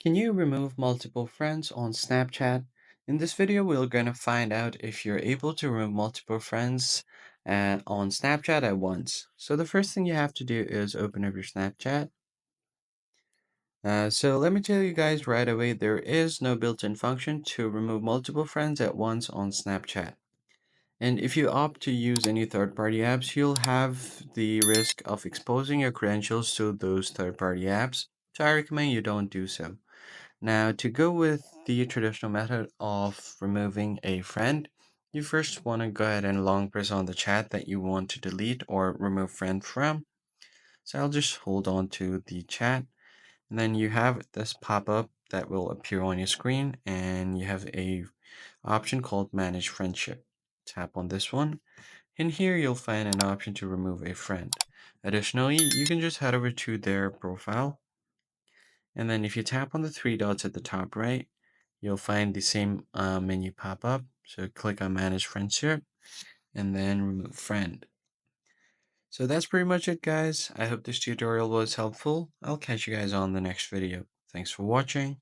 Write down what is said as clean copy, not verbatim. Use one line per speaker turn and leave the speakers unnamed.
Can you remove multiple friends on Snapchat? In this video, we're going to find out if you're able to remove multiple friends on Snapchat at once. So the first thing you have to do is open up your Snapchat. So let me tell you guys right away, there is no built-in function to remove multiple friends at once on Snapchat. And if you opt to use any third-party apps, you'll have the risk of exposing your credentials to those third-party apps. So I recommend you don't do so. Now, to go with the traditional method of removing a friend, you first want to go ahead and long press on the chat that you want to delete or remove friend from. So I'll just hold on to the chat, and then you have this pop-up that will appear on your screen, and you have a option called Manage Friendship. Tap on this one, and here you'll find an option to remove a friend. Additionally, you can just head over to their profile, and then if you tap on the three dots at the top right, you'll find the same menu pop up. So click on Manage Friendship and then Remove Friend. So that's pretty much it, guys. I hope this tutorial was helpful. I'll catch you guys on the next video. Thanks for watching.